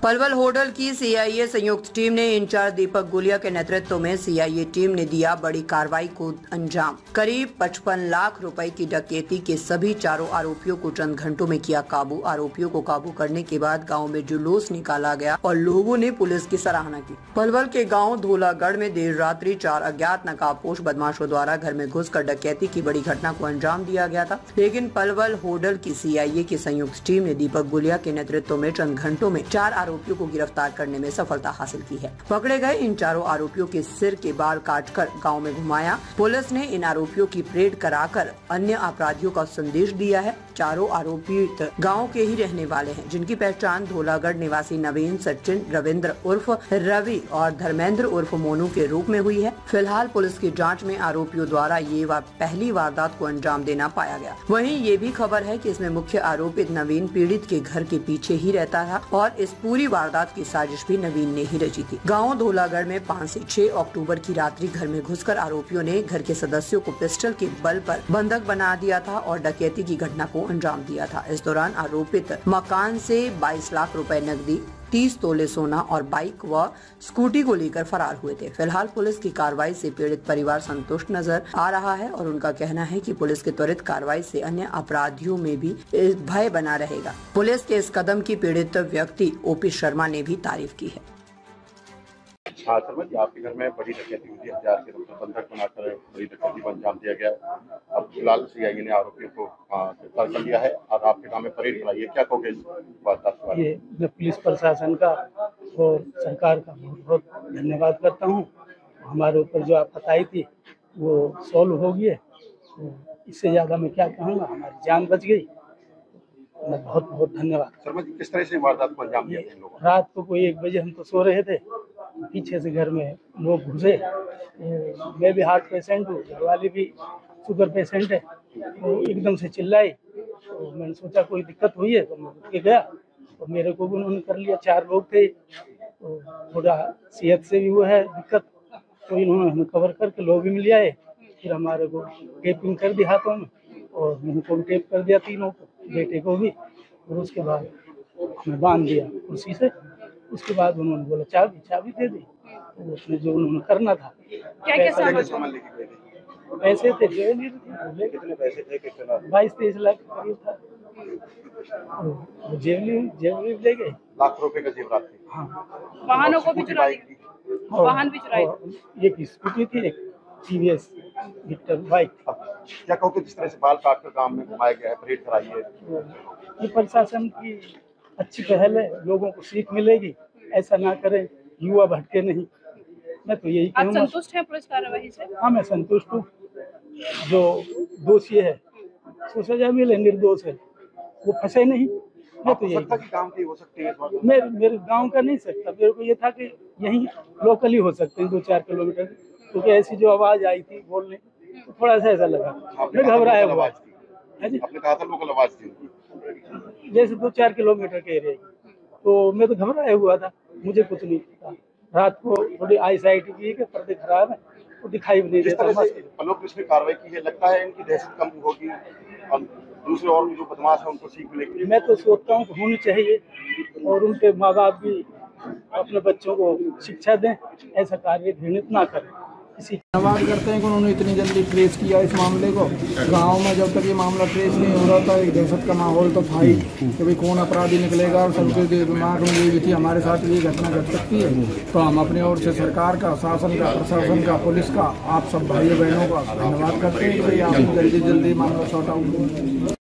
Palwal hotel की CIA संयुक्त team ने इंचार्ज दीपक गुलिया के नेतृत्व में सीआईए टीम ने दिया बड़ी कार्रवाई को अंजाम। करीब 55 लाख रुपए की डकैती के सभी चारों आरोपियों को चंद घंटों में किया काबू। आरोपियों को काबू करने के बाद गांव में जुलूस निकाला गया और लोगों ने पुलिस की सराहना की। पलवल के गांव धोलागढ़ में देर रात्रि 4 अज्ञात नकाबपोश बदमाशों द्वारा घर में घुसकर डकैती की बड़ी घटना को अंजाम दिया गया था, लेकिन पलवल होटल की सीआईए की संयुक्त टीम ने दीपक गुलिया के नेतृत्व में चंद घंटों में 4 आरोपियों को गिरफ्तार करने में सफलता हासिल की है। पकड़े गए इन चारों आरोपियों के सिर के बाल काटकर गांव में घुमाया। पुलिस ने इन आरोपियों की परेड कराकर अन्य अपराधियों का संदेश दिया है। चारों आरोपी गांव के ही रहने वाले हैं, जिनकी पहचान धोलागढ़ निवासी नवीन, सचिन, रविंद्र उर्फ रवि और धर्मेंद्र उर्फ मोनू के रूप में हुई है। फिलहाल पुलिस की जांच में आरोपियों द्वारा ये पहली वारदात को अंजाम देना पाया गया। वहीं ये भी खबर है कि इसमें मुख्य आरोपित नवीन पीड़ित के घर के पीछे ही रहता था और इस पूरी वारदात की साजिश भी नवीन ने ही रची थी। गांव धोलागढ़ में 5 से 6 अक्टूबर की रात्रि घर में घुसकर आरोपियों ने घर के सदस्यों को पिस्टल के बल पर बंधक बना दिया था और डकैती की घटना को अंजाम दिया था। इस दौरान आरोपित मकान से 22 लाख रुपए नकदी, 30 तोले सोना और बाइक व स्कूटी को लेकर फरार हुए थे। फिलहाल पुलिस की कार्रवाई से पीड़ित परिवार संतुष्ट नजर आ रहा है और उनका कहना है कि पुलिस की त्वरित कार्रवाई से अन्य अपराधियों में भी भय बना रहेगा। पुलिस के इस कदम की पीड़ित व्यक्ति ओपी शर्मा ने भी तारीफ की है। हाँ शर्मा जी, आपके घर में बड़ी डकैती हुई थी, हथियार के बंधक बनाकर बड़ी डकैती को अंजाम दिया गया। अब फिलहाल सीआईए ने आरोपियों को गिरफ्तार कर लिया है और आपके गांव में परेड कराई है, क्या कहोगे इस बात? ये मैं पुलिस प्रशासन का और सरकार का बहुत बहुत धन्यवाद करता हूँ। हमारे ऊपर जो आफत आई थी वो सॉल्व हो गई है, तो इससे ज़्यादा मैं क्या कहूँगा, हमारी जान बच गई। मैं बहुत बहुत धन्यवाद। शर्मा जी, किस तरह से वारदात को अंजाम दिया इन लोगों ने? रात को कोई 1 बजे हम तो सो रहे थे, पीछे से घर में लोग घुसे। मैं भी हार्ट पेशेंट हूँ, घरवाली भी शुगर पेशेंट है, तो एकदम से चिल्लाई। तो मैंने सोचा कोई दिक्कत हुई है, तो मैं उठ के गया तो मेरे को भी उन्होंने कर लिया। 4 लोग थे, तो थोड़ा सेहत से भी वो है दिक्कत, तो इन्होंने हमें कवर करके लोग भी मिल आए। फिर हमारे को टेपिंग कर दी हाथों में और मुँह को भी टेप कर दिया, तीनों को, बेटे को भी। और उसके बाद हमें बांध दिया कुर्सी से। उसके बाद उन्होंने बोला चाबी दे दी, तो उसने जो उन्होंने करना था। क्या सामान लेके गए थे? पैसे थे, ज्वेलरी थी। कितने पैसे थे? 22-23 लाख करीब था। तो ज्वेलरी ले गए, लाख रुपए का जेवरात थे। हाँ, वाहनों को भी चुरा लिए, वाहन भी चुराए। एक स्कूटी थी, एक टीवीएस विक्टर बाइक। क्या कहोगे जिस तरह से बाल काट कर गांव में घुमाया गया है, परेड कराई है? ये प्रशासन की अच्छी पहल है, लोगों को सीख मिलेगी, ऐसा ना करें, युवा भटके नहीं। मैं तो यही कहूँगा। आप संतुष्ट हैं पुलिस कार्रवाई से? हाँ, मैं संतुष्ट हूँ। जो दोषी है उसको सजा मिले, निर्दोष है वो फंसे नहीं। मैं तो यही काम की हो सकती है। मेरे गांव का नहीं सकता, मेरे को ये था कि यहीं लोकल ही हो सकते हैं 2-4 किलोमीटर, क्योंकि ऐसी जो आवाज आई थी बोलने, तो थोड़ा सा ऐसा लगा, मैं घबराया हुआ। आपने कहा था लोकल आवाज थी, जैसे 2-4 किलोमीटर के एरिया, तो मैं तो घबराया हुआ था, मुझे कुछ नहीं पता। रात को थोड़ी आई साइट की कि पर्दे खराब है, तो दिखाई भी नहीं देता। पुलिस ने कार्रवाई की है, लगता है इनकी दहशत कम होगी और दूसरे और जो बदमाश है उनको सीख मिलेगी। मैं तो सोचता हूँ कि होनी चाहिए, और उनके माँ बाप भी अपने बच्चों को शिक्षा दें, ऐसा कार्य घृणित ना करें। धन्यवाद करते हैं कि उन्होंने इतनी जल्दी ट्रेस किया इस मामले को। गांव में जब तक ये मामला ट्रेस नहीं हो रहा था, एक दहशत का माहौल तो था ही कि भाई कौन अपराधी निकलेगा, और सबके दिमाग में ये भी थी हमारे साथ ये घटना घट सकती है। तो हम अपनी ओर से सरकार का, शासन का, प्रशासन का, पुलिस का, आप सब भाइयों बहनों का धन्यवाद करते हैं कि भाई आप जल्दी मामला सॉर्ट आउट